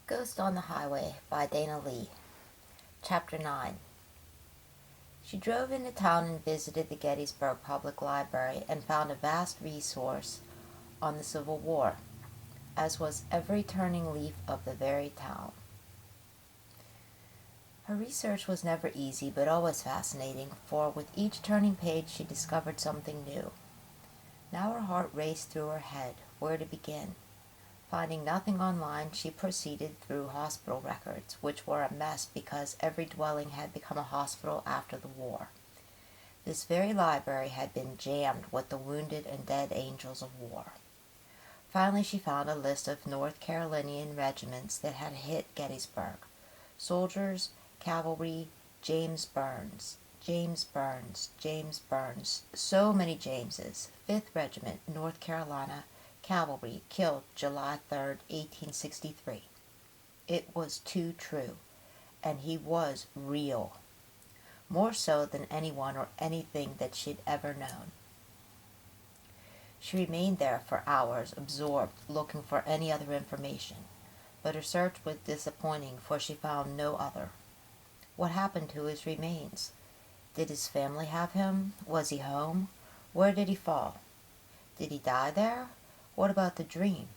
Ghost on the Highway by Dana Lee. Chapter 9. She drove into town and visited the Gettysburg Public Library and found a vast resource on the Civil War, as was every turning leaf of the very town. Her research was never easy but always fascinating, for with each turning page she discovered something new. Now her heart raced through her head. Where to begin? Finding nothing online, she proceeded through hospital records, which were a mess because every dwelling had become a hospital after the war. This very library had been jammed with the wounded and dead angels of war. Finally, she found a list of North Carolinian regiments that had hit Gettysburg. Soldiers, cavalry, James Burns, so many Jameses. 5th Regiment, North Carolina, Cavalry, killed July 3rd, 1863. It was too true, and he was real, more so than anyone or anything that she'd ever known. She remained there for hours, absorbed, looking for any other information, but her search was disappointing, for she found no other. What happened to his remains? Did his family have him? Was he home? Where did he fall? Did he die there? What about the dream?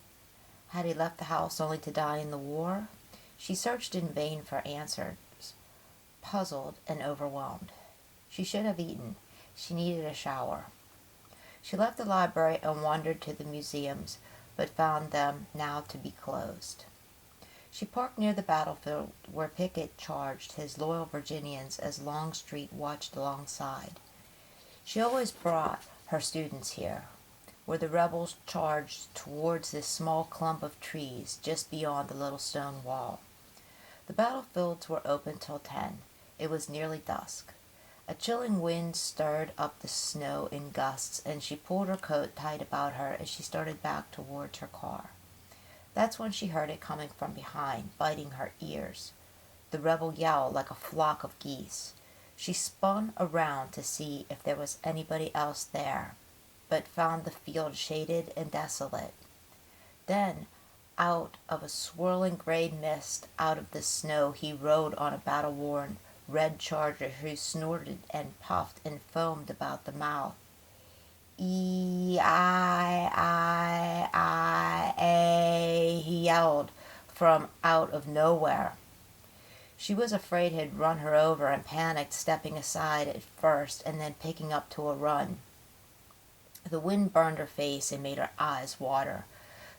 Had he left the house only to die in the war? She searched in vain for answers, puzzled and overwhelmed. She should have eaten. She needed a shower. She left the library and wandered to the museums, but found them now to be closed. She parked near the battlefield where Pickett charged his loyal Virginians as Longstreet watched alongside. She always brought her students here, where the rebels charged towards this small clump of trees just beyond the little stone wall. The battlefields were open till 10. It was nearly dusk. A chilling wind stirred up the snow in gusts, and she pulled her coat tight about her as she started back towards her car. That's when she heard it coming from behind, biting her ears. The rebel yell like a flock of geese. She spun around to see if there was anybody else there, but found the field shaded and desolate. Then, out of a swirling gray mist, out of the snow, he rode on a battle-worn red charger who snorted and puffed and foamed about the mouth. E-I-I-I-A, he yelled from out of nowhere. She was afraid he'd run her over and panicked, stepping aside at first and then picking up to a run. The wind burned her face and made her eyes water.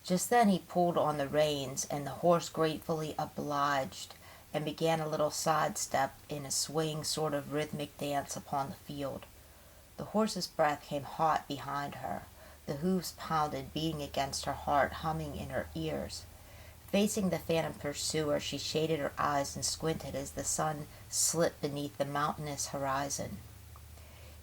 Just then he pulled on the reins, and the horse gratefully obliged and began a little sidestep in a swaying sort of rhythmic dance upon the field. The horse's breath came hot behind her. The hoofs pounded, beating against her heart, humming in her ears. Facing the phantom pursuer, she shaded her eyes and squinted as the sun slipped beneath the mountainous horizon.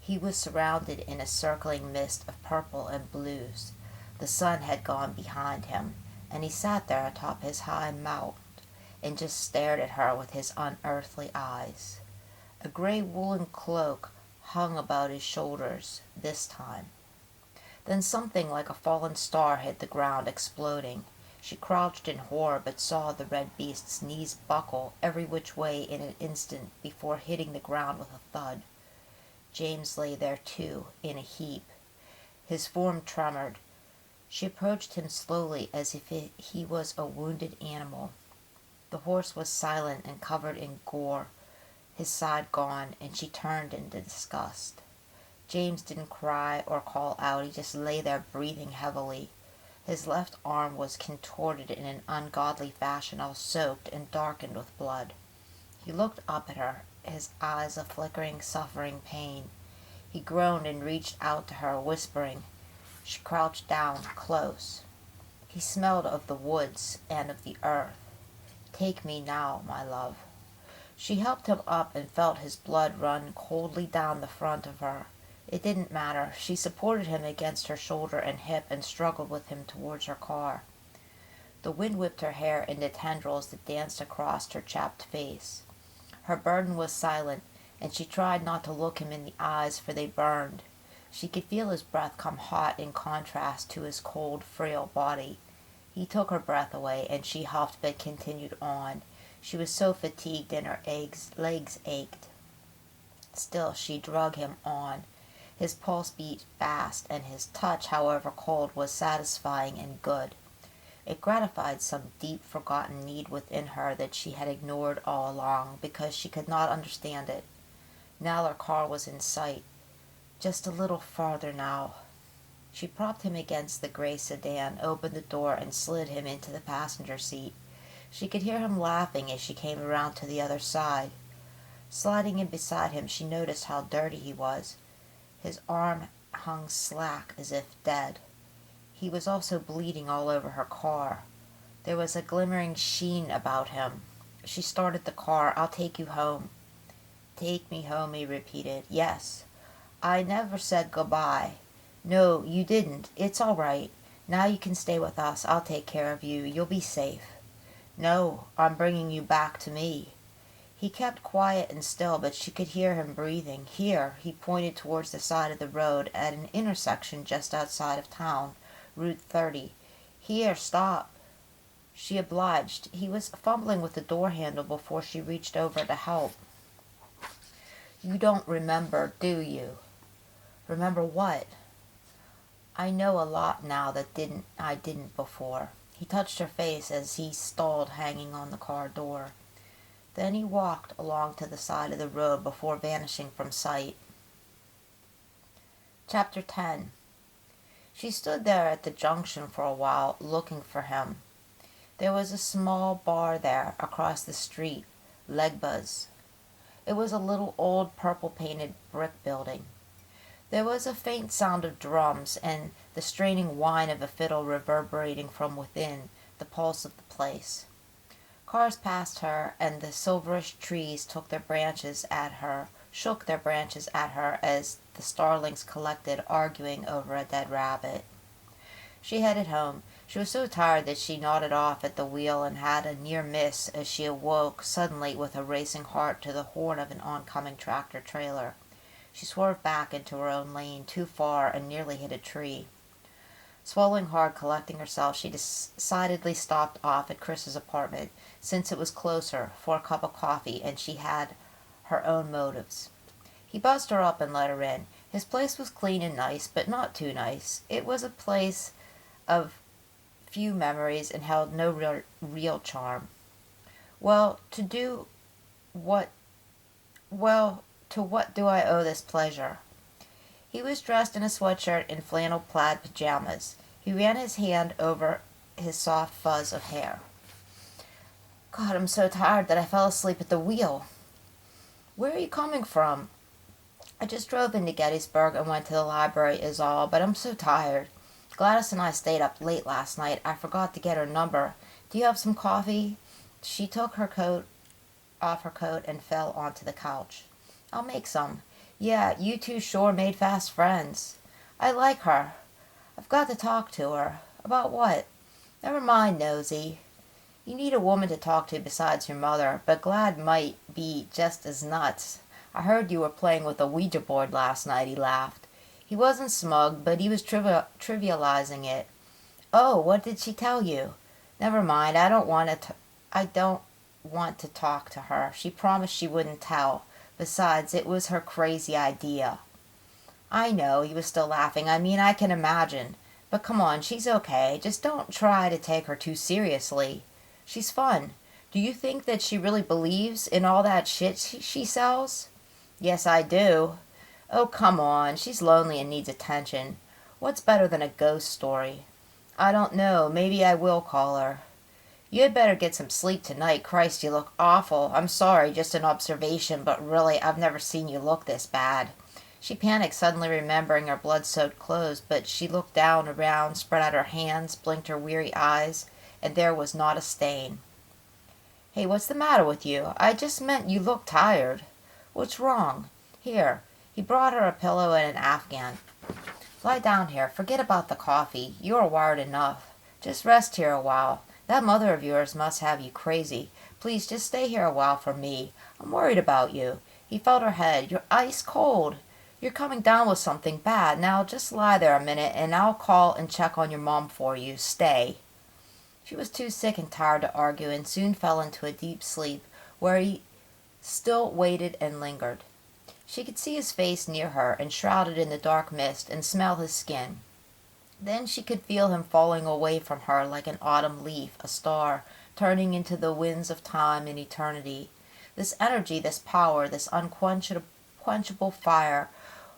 He was surrounded in a circling mist of purple and blues. The sun had gone behind him, and he sat there atop his high mount and just stared at her with his unearthly eyes. A gray woolen cloak hung about his shoulders this time. Then something like a fallen star hit the ground, exploding. She crouched in horror, but saw the red beast's knees buckle every which way in an instant before hitting the ground with a thud. James lay there too, in a heap. His form tremored. She approached him slowly as if he was a wounded animal. The horse was silent and covered in gore, his side gone, and she turned in disgust. James didn't cry or call out. He just lay there breathing heavily. His left arm was contorted in an ungodly fashion, all soaked and darkened with blood. He looked up at her, his eyes a flickering, suffering pain. He groaned and reached out to her, whispering. She crouched down close. He smelled of the woods and of the earth. Take me now, my love. She helped him up and felt his blood run coldly down the front of her. It didn't matter. She supported him against her shoulder and hip and struggled with him towards her car. The wind whipped her hair into tendrils that danced across her chapped face. Her burden was silent, and she tried not to look him in the eyes, for they burned. She could feel his breath come hot in contrast to his cold, frail body. He took her breath away, and she huffed but continued on. She was so fatigued and her legs ached. Still she drug him on. His pulse beat fast, and his touch, however cold, was satisfying and good. It gratified some deep forgotten need within her that she had ignored all along because she could not understand it. Now their car was in sight. Just a little farther now. She propped him against the gray sedan, opened the door, and slid him into the passenger seat. She could hear him laughing as she came around to the other side. Sliding in beside him, she noticed how dirty he was. His arm hung slack as if dead. He was also bleeding all over her car. There was a glimmering sheen about him. She started the car. "I'll take you home." "Take me home," he repeated. "Yes. I never said goodbye." "No, you didn't. It's all right. Now you can stay with us. I'll take care of you. You'll be safe." "No, I'm bringing you back to me." He kept quiet and still, but she could hear him breathing. "Here," he pointed towards the side of the road at an intersection just outside of town, Route 30. "Here, stop." She obliged. He was fumbling with the door handle before she reached over to help. "You don't remember, do you?" "Remember what?" "I know a lot now that I didn't before." He touched her face as he stalled hanging on the car door. Then he walked along to the side of the road before vanishing from sight. Chapter 10. She stood there at the junction for a while, looking for him. There was a small bar there, across the street, Legba's. It was a little old purple-painted brick building. There was a faint sound of drums and the straining whine of a fiddle reverberating from within, the pulse of the place. Cars passed her, and the silverish trees shook their branches at her as the starlings collected, arguing over a dead rabbit. She headed home. She was so tired that she nodded off at the wheel and had a near miss as she awoke suddenly with a racing heart to the horn of an oncoming tractor-trailer. She swerved back into her own lane too far and nearly hit a tree. Swallowing hard, collecting herself, she decidedly stopped off at Chris's apartment, since it was closer, for a cup of coffee, and she had her own motives. He buzzed her up and let her in. His place was clean and nice, but not too nice. It was a place of few memories and held no real charm. To what do I owe this pleasure? He was dressed in a sweatshirt and flannel plaid pajamas. He ran his hand over his soft fuzz of hair. "God, I'm so tired that I fell asleep at the wheel." "Where are you coming from?" "I just drove into Gettysburg and went to the library is all, but I'm so tired. Gladys and I stayed up late last night. I forgot to get her number. Do you have some coffee?" She took her coat off her coat and fell onto the couch. "I'll make some." "Yeah, you two sure made fast friends." "I like her. I've got to talk to her." "About what?" "Never mind, nosy. You need a woman to talk to besides your mother, but Glad might be just as nuts. I heard you were playing with a Ouija board last night," he laughed. He wasn't smug, but he was trivializing it. "Oh, what did she tell you?" "Never mind, I don't want to talk to her. She promised she wouldn't tell. Besides, it was her crazy idea." "I know," he was still laughing. "I mean, I can imagine. But come on, she's okay. Just don't try to take her too seriously. She's fun. Do you think that she really believes in all that shit she sells?" "Yes, I do." "Oh, come on. She's lonely and needs attention. What's better than a ghost story?" "I don't know. Maybe I will call her." "You had better get some sleep tonight. Christ, you look awful. I'm sorry, just an observation, but really, I've never seen you look this bad." She panicked, suddenly remembering her blood-soaked clothes, but she looked down, around, spread out her hands, blinked her weary eyes, and there was not a stain. "Hey, what's the matter with you? I just meant you look tired." "What's wrong?" "Here." He brought her a pillow and an afghan. "Lie down here. Forget about the coffee. You are wired enough. Just rest here a while. That mother of yours must have you crazy. Please, just stay here a while for me. I'm worried about you." He felt her head. "You're ice cold. You're coming down with something bad. Now just lie there a minute, and I'll call and check on your mom for you. Stay." She was too sick and tired to argue and soon fell into a deep sleep where he still waited and lingered. She could see his face near her, enshrouded in the dark mist, and smell his skin. Then she could feel him falling away from her like an autumn leaf, a star, turning into the winds of time and eternity. This energy, this power, this unquenchable fire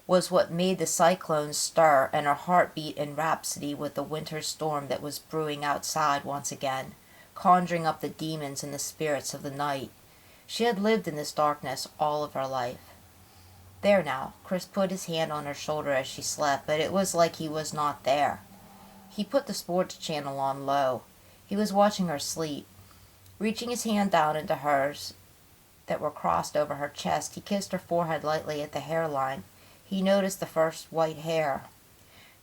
was what made the cyclones stir and her heart beat in rhapsody with the winter storm that was brewing outside once again, conjuring up the demons and the spirits of the night. She had lived in this darkness all of her life. There now, Chris put his hand on her shoulder as she slept, but it was like he was not there. He put the sports channel on low. He was watching her sleep. Reaching his hand down into hers that were crossed over her chest, he kissed her forehead lightly at the hairline. He noticed the first white hair.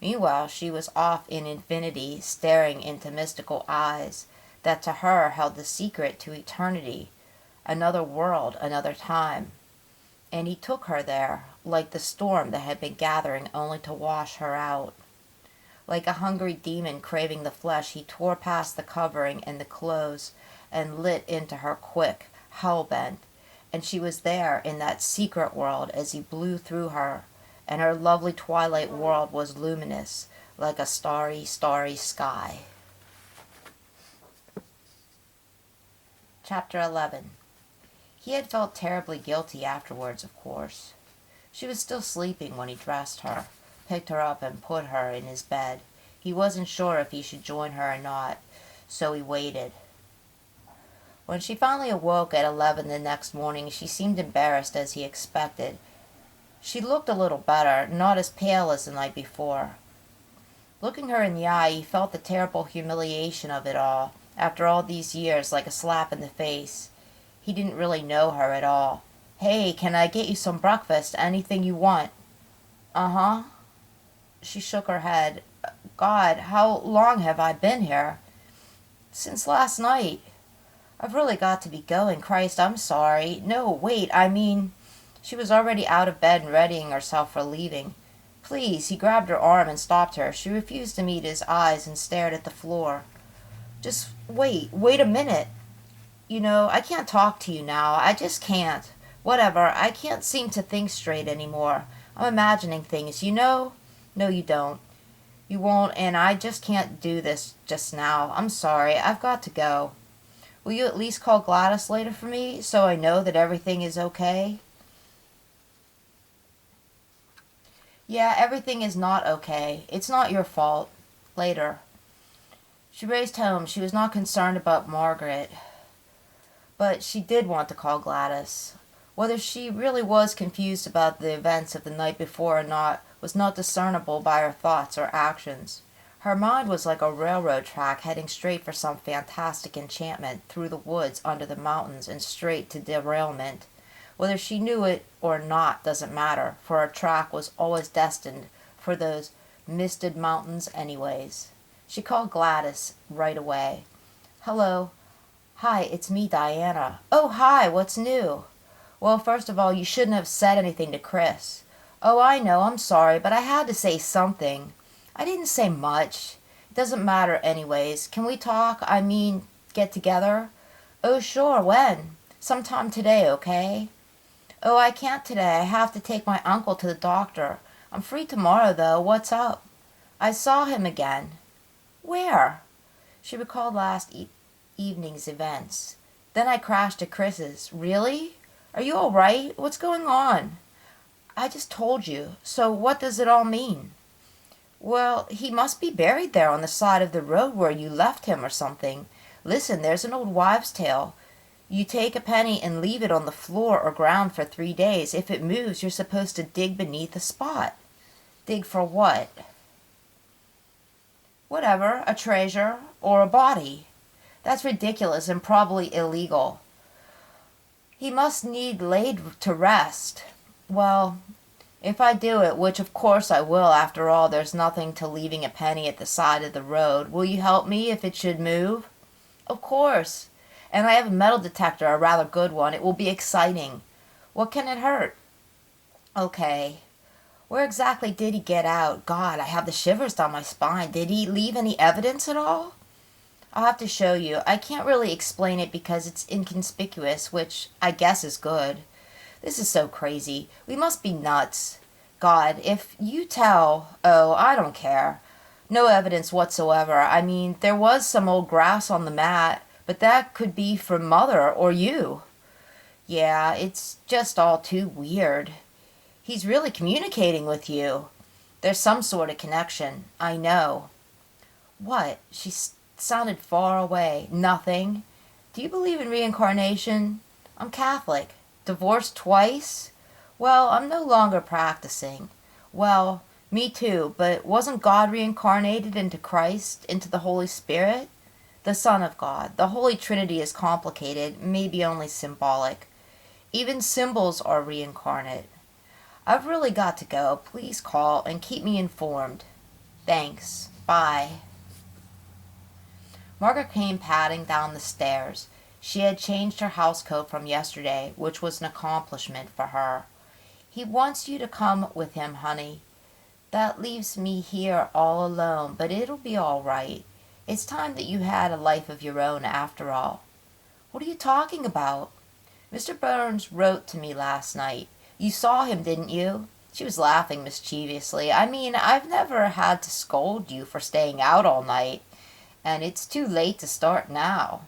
Meanwhile, she was off in infinity, staring into mystical eyes that to her held the secret to eternity, another world, another time. And he took her there, like the storm that had been gathering only to wash her out. Like a hungry demon craving the flesh, he tore past the covering and the clothes and lit into her quick, hell-bent. And she was there in that secret world as he blew through her, and her lovely twilight world was luminous, like a starry, starry sky. Chapter 11. He had felt terribly guilty afterwards, of course. She was still sleeping when he dressed her, picked her up and put her in his bed. He wasn't sure if he should join her or not, so he waited. When she finally awoke at 11 the next morning, she seemed embarrassed as he expected. She looked a little better, not as pale as the night before. Looking her in the eye, he felt the terrible humiliation of it all, after all these years, like a slap in the face. He didn't really know her at all. "Hey, can I get you some breakfast? Anything you want?" "Uh-huh." She shook her head. "God, how long have I been here?" "Since last night." "I've really got to be going. Christ, I'm sorry. No, wait, I mean..." She was already out of bed and readying herself for leaving. "Please," he grabbed her arm and stopped her. She refused to meet his eyes and stared at the floor. "Just wait a minute. You know, I can't talk to you now. I just can't. Whatever, I can't seem to think straight anymore. I'm imagining things, you know? No, you don't. You won't, and I just can't do this just now. I'm sorry. I've got to go. Will you at least call Gladys later for me, so I know that everything is okay?" "Yeah, everything is not okay. It's not your fault. Later." She raced home. She was not concerned about Margaret, but she did want to call Gladys. Whether she really was confused about the events of the night before or not was not discernible by her thoughts or actions. Her mind was like a railroad track heading straight for some fantastic enchantment, through the woods, under the mountains, and straight to derailment. Whether she knew it or not doesn't matter, for her track was always destined for those misted mountains anyways. She called Gladys right away. "Hello. Hi, it's me, Diana." "Oh, hi, what's new?" "Well, first of all, you shouldn't have said anything to Chris." "Oh, I know, I'm sorry, but I had to say something." "I didn't say much. It doesn't matter anyways. Can we talk? I mean, get together?" "Oh, sure, when?" "Sometime today, okay?" "Oh, I can't today. I have to take my uncle to the doctor. I'm free tomorrow, though. What's up?" "I saw him again." "Where?" She recalled last evening's events. "Then I crashed at Chris's." "Really? Are you all right? What's going on?" "I just told you. So what does it all mean?" "Well, he must be buried there on the side of the road where you left him or something. Listen, there's an old wives' tale. You take a penny and leave it on the floor or ground for 3 days. If it moves, you're supposed to dig beneath the spot." "Dig for what?" "Whatever, a treasure or a body." "That's ridiculous and probably illegal." "He must need laid to rest." "Well, if I do it, which of course I will, after all, there's nothing to leaving a penny at the side of the road. Will you help me if it should move?" "Of course. And I have a metal detector, a rather good one. It will be exciting." "What can it hurt?" "Okay. Where exactly did he get out? God, I have the shivers down my spine. Did he leave any evidence at all?" I'll have to show you. I can't really explain it because it's inconspicuous, which I guess is good. This is so crazy. We must be nuts. God, if you tell, oh, I don't care. No evidence whatsoever. I mean, there was some old grass on the mat, but that could be from Mother or you. Yeah, it's just all too weird. He's really communicating with you. There's some sort of connection. I know. What? She sounded far away. Nothing. Do you believe in reincarnation? I'm Catholic. Divorced twice? Well, I'm no longer practicing. Well, me too, but wasn't God reincarnated into Christ, into the Holy Spirit? The Son of God. The Holy Trinity is complicated, maybe only symbolic. Even symbols are reincarnate. I've really got to go. Please call and keep me informed. Thanks. Bye. Margaret came padding down the stairs. She had changed her housecoat from yesterday, which was an accomplishment for her. He wants you to come with him, honey. That leaves me here all alone, but it'll be all right. It's time that you had a life of your own after all. What are you talking about? Mr. Burns wrote to me last night. You saw him, didn't you? She was laughing mischievously. I mean, I've never had to scold you for staying out all night, and it's too late to start now.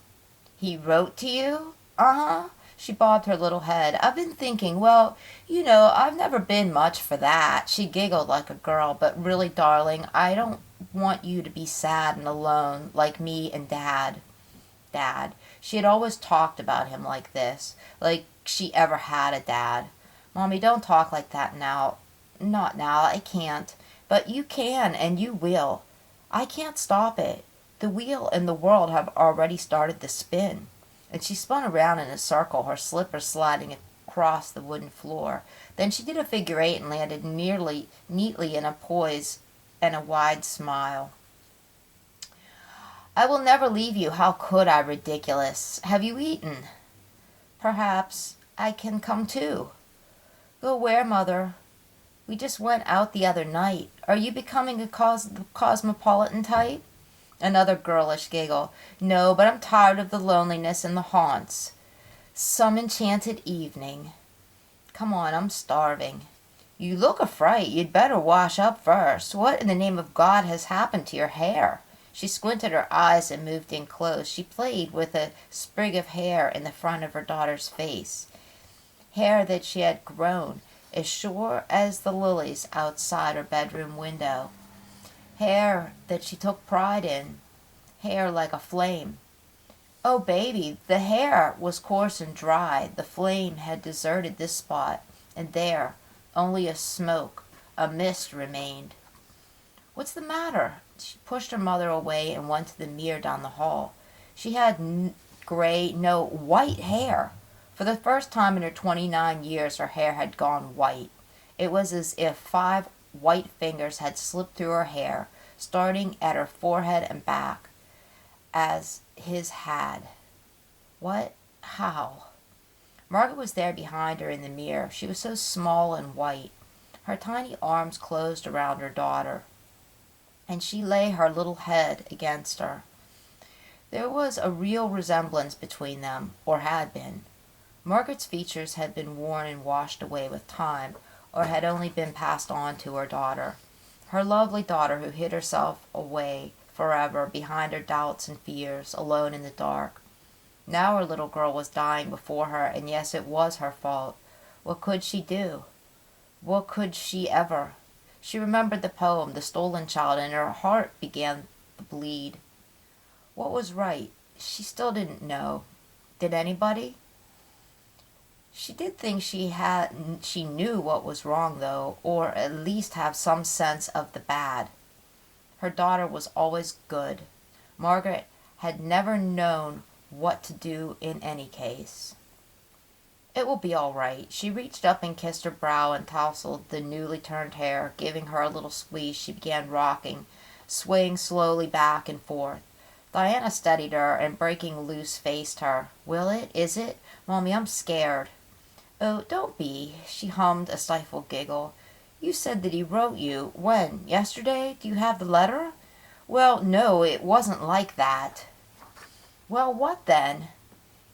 He wrote to you? Uh-huh. She bobbed her little head. I've been thinking, well, you know, I've never been much for that. She giggled like a girl, but really, darling, I don't want you to be sad and alone like me and Dad. Dad. She had always talked about him like this, like she ever had a dad. Mommy, don't talk like that now. Not now, I can't. But you can, and you will. I can't stop it. The wheel and the world have already started to spin. And she spun around in a circle, her slippers sliding across the wooden floor. Then she did a figure eight and landed neatly in a poise and a wide smile. I will never leave you. How could I, ridiculous? Have you eaten? Perhaps I can come too. Go where, Mother? We just went out the other night. Are you becoming a cosmopolitan type? Another girlish giggle. No, but I'm tired of the loneliness and the haunts. Some enchanted evening. Come on, I'm starving. You look a fright. You'd better wash up first. What in the name of God has happened to your hair? She squinted her eyes and moved in close. She played with a sprig of hair in the front of her daughter's face. Hair that she had grown, as sure as the lilies outside her bedroom window. Hair that she took pride in. Hair like a flame. Oh, baby, the hair was coarse and dry. The flame had deserted this spot, and there, only a smoke, a mist remained. What's the matter? She pushed her mother away and went to the mirror down the hall. She had white hair. For the first time in her 29 years, her hair had gone white. It was as if 5 white fingers had slipped through her hair, starting at her forehead and back, as his had. What? How? Margaret was there behind her in the mirror. She was so small and white. Her tiny arms closed around her daughter, and she lay her little head against her. There was a real resemblance between them, or had been. Margaret's features had been worn and washed away with time, or had only been passed on to her daughter. Her lovely daughter who hid herself away forever behind her doubts and fears, alone in the dark. Now her little girl was dying before her, and yes, it was her fault. What could she do? What could she ever? She remembered the poem, The Stolen Child, and her heart began to bleed. What was right? She still didn't know. Did anybody? She did think she knew what was wrong, though, or at least have some sense of the bad. Her daughter was always good. Margaret had never known what to do in any case. It will be all right. She reached up and kissed her brow and tousled the newly turned hair. Giving her a little squeeze, she began rocking, swaying slowly back and forth. Diana steadied her and, breaking loose, faced her. Will it? Is it? Mommy, I'm scared. Oh, don't be. She hummed a stifled giggle. You said that he wrote you. When? Yesterday? Do you have the letter? Well, no, it wasn't like that. Well, what then?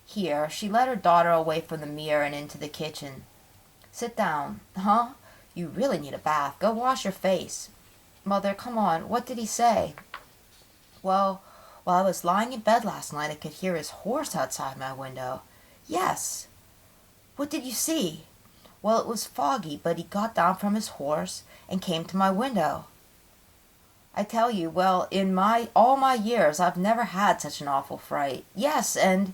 Here, she led her daughter away from the mirror and into the kitchen. Sit down. Huh? You really need a bath. Go wash your face. Mother, come on. What did he say? Well, while I was lying in bed last night, I could hear his horse outside my window. Yes. What did you see? Well, it was foggy, but he got down from his horse and came to my window. I tell you, well, in all my years, I've never had such an awful fright. Yes, and,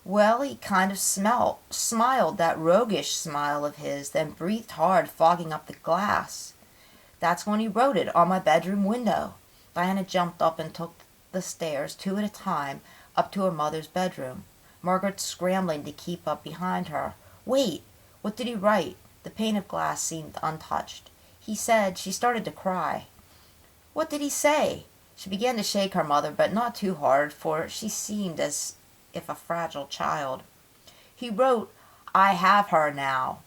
well, he kind of smiled that roguish smile of his, then breathed hard, fogging up the glass. That's when he wrote it on my bedroom window. Diana jumped up and took the stairs, two at a time, up to her mother's bedroom. Margaret scrambling to keep up behind her. Wait, what did he write? The pane of glass seemed untouched. He said, she started to cry. What did he say? She began to shake her mother, but not too hard, for she seemed as if a fragile child. He wrote, I have her now.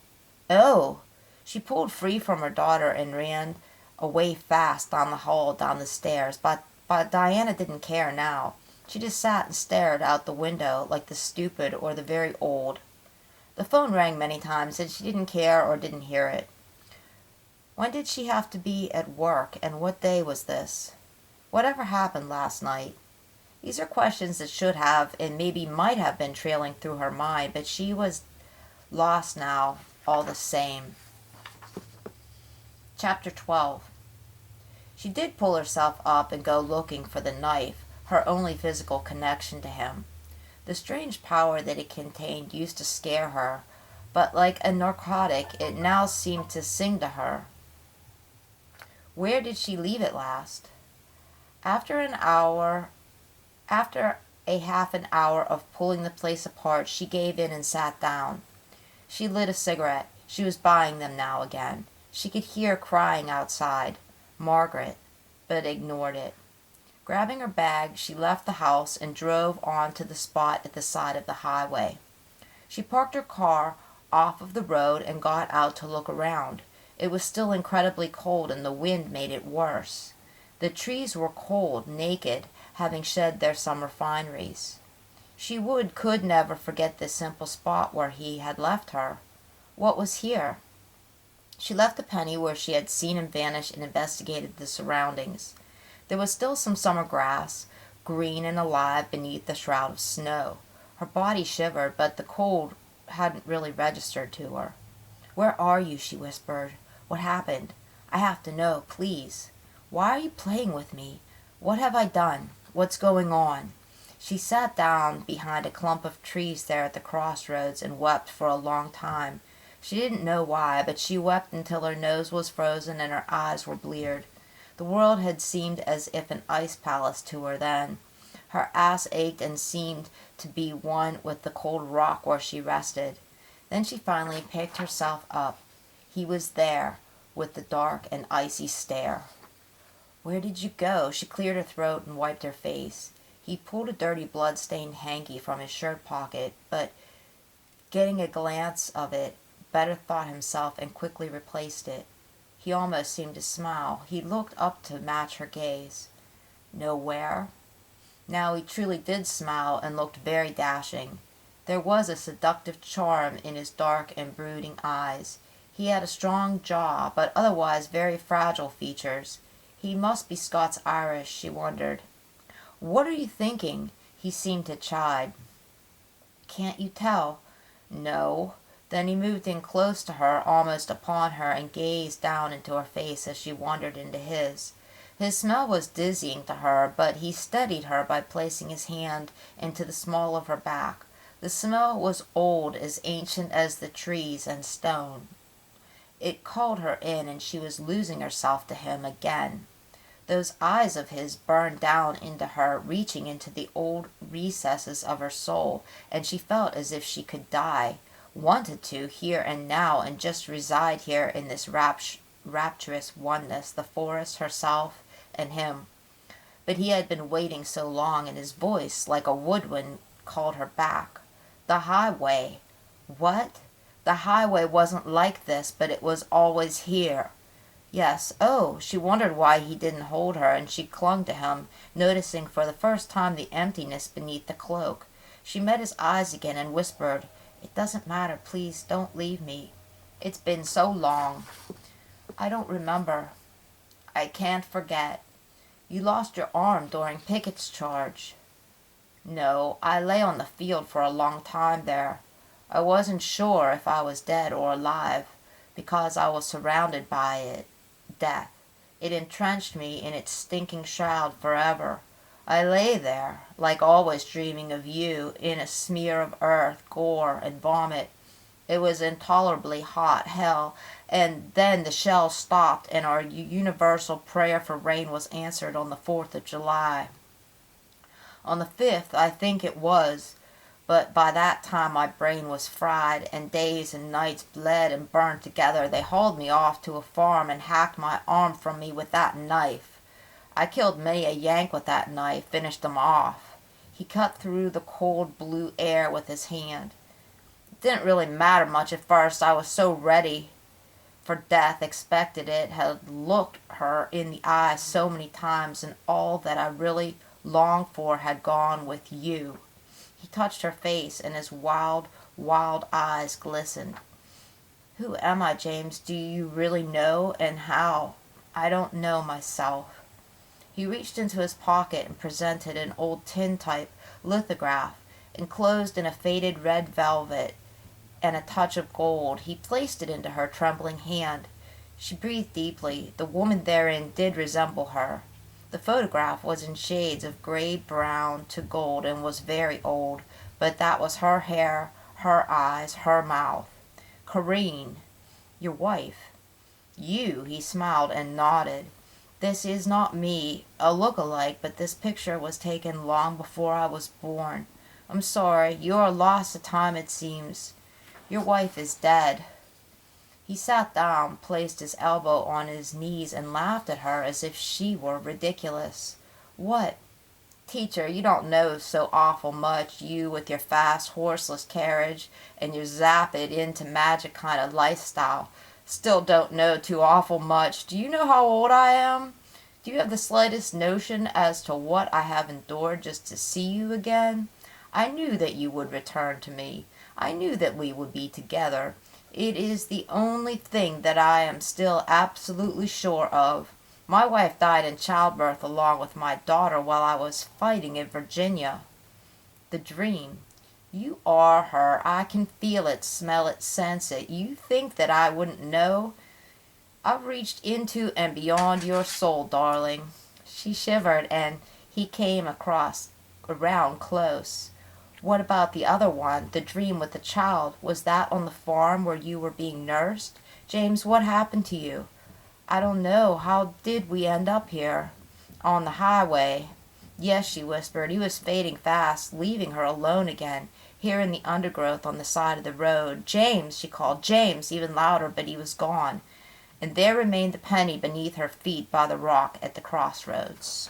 Oh! She pulled free from her daughter and ran away fast down the hall, down the stairs, but Diana didn't care now. She just sat and stared out the window like the stupid or the very old. The phone rang many times, and she didn't care or didn't hear it. When did she have to be at work, and what day was this? Whatever happened last night? These are questions that should have, and maybe might have been trailing through her mind, but she was lost now, all the same. Chapter 12. She did pull herself up and go looking for the knife, her only physical connection to him. The strange power that it contained used to scare her, but like a narcotic, it now seemed to sing to her. Where did she leave it last? After a half an hour of pulling the place apart, she gave in and sat down. She lit a cigarette. She was buying them now again. She could hear crying outside, Margaret, but ignored it. Grabbing her bag, she left the house and drove on to the spot at the side of the highway. She parked her car off of the road and got out to look around. It was still incredibly cold, and the wind made it worse. The trees were cold, naked, having shed their summer fineries. She could never forget this simple spot where he had left her. What was here? She left the penny where she had seen him vanish and investigated the surroundings. There was still some summer grass, green and alive beneath the shroud of snow. Her body shivered, but the cold hadn't really registered to her. Where are you? She whispered. What happened? I have to know, please. Why are you playing with me? What have I done? What's going on? She sat down behind a clump of trees there at the crossroads and wept for a long time. She didn't know why, but she wept until her nose was frozen and her eyes were bleared. The world had seemed as if an ice palace to her then. Her ass ached and seemed to be one with the cold rock where she rested. Then she finally picked herself up. He was there, with the dark and icy stare. Where did you go? She cleared her throat and wiped her face. He pulled a dirty blood-stained hanky from his shirt pocket, but getting a glance of it, better thought himself and quickly replaced it. He almost seemed to smile. He looked up to match her gaze. Nowhere? Now he truly did smile and looked very dashing. There was a seductive charm in his dark and brooding eyes. He had a strong jaw, but otherwise very fragile features. He must be Scots-Irish, she wondered. What are you thinking? He seemed to chide. Can't you tell? No. Then he moved in close to her, almost upon her, and gazed down into her face as she wandered into his. His smell was dizzying to her, but he steadied her by placing his hand into the small of her back. The smell was old, as ancient as the trees and stone. It called her in, and she was losing herself to him again. Those eyes of his burned down into her, reaching into the old recesses of her soul, and she felt as if she could die, wanted to, here and now, and just reside here in this rapturous oneness, the forest, herself, and him. But he had been waiting so long, and his voice, like a woodwind, called her back. The highway. What? The highway wasn't like this, but it was always here. Yes, oh, she wondered why he didn't hold her, and she clung to him, noticing for the first time the emptiness beneath the cloak. She met his eyes again and whispered, "It doesn't matter, please don't leave me. It's been so long. I don't remember. I can't forget. You lost your arm during Pickett's charge." "No, I lay on the field for a long time there. I wasn't sure if I was dead or alive, because I was surrounded by it, death. It entrenched me in its stinking shroud forever. I lay there, like always dreaming of you, in a smear of earth, gore, and vomit. It was intolerably hot, hell, and then the shells stopped and our universal prayer for rain was answered on the 4th of July. On the 5th, I think it was, but by that time my brain was fried, and days and nights bled and burned together. They hauled me off to a farm and hacked my arm from me with that knife. I killed many a Yank with that knife, finished them off." He cut through the cold blue air with his hand. "It didn't really matter much at first. I was so ready for death, expected it, had looked her in the eye so many times, and all that I really longed for had gone with you." He touched her face, and his wild, wild eyes glistened. "Who am I, James? Do you really know, and how?" "I don't know myself." He reached into his pocket and presented an old tin-type lithograph, enclosed in a faded red velvet and a touch of gold. He placed it into her trembling hand. She breathed deeply. The woman therein did resemble her. The photograph was in shades of gray-brown to gold and was very old, but that was her hair, her eyes, her mouth. "Corinne, your wife." "You," he smiled and nodded. "This is not me, a look-alike, but this picture was taken long before I was born. I'm sorry, you are lost to time, it seems. Your wife is dead." He sat down, placed his elbow on his knees, and laughed at her as if she were ridiculous. "What? Teacher, you don't know so awful much, you with your fast, horseless carriage and your zapped into magic kind of lifestyle. Still don't know too awful much. Do you know how old I am? Do you have the slightest notion as to what I have endured just to see you again? I knew that you would return to me. I knew that we would be together. It is the only thing that I am still absolutely sure of. My wife died in childbirth along with my daughter while I was fighting in Virginia." The dream. "You are her. I can feel it, smell it, sense it. You think that I wouldn't know? I've reached into and beyond your soul, darling." She shivered, and he came around close. "What about the other one, the dream with the child? Was that on the farm where you were being nursed? James, what happened to you?" "I don't know. How did we end up here?" "On the highway." "Yes," she whispered. He was fading fast, leaving her alone again, here in the undergrowth on the side of the road. "James," she called. "James," even louder, but he was gone. And there remained the penny beneath her feet by the rock at the crossroads.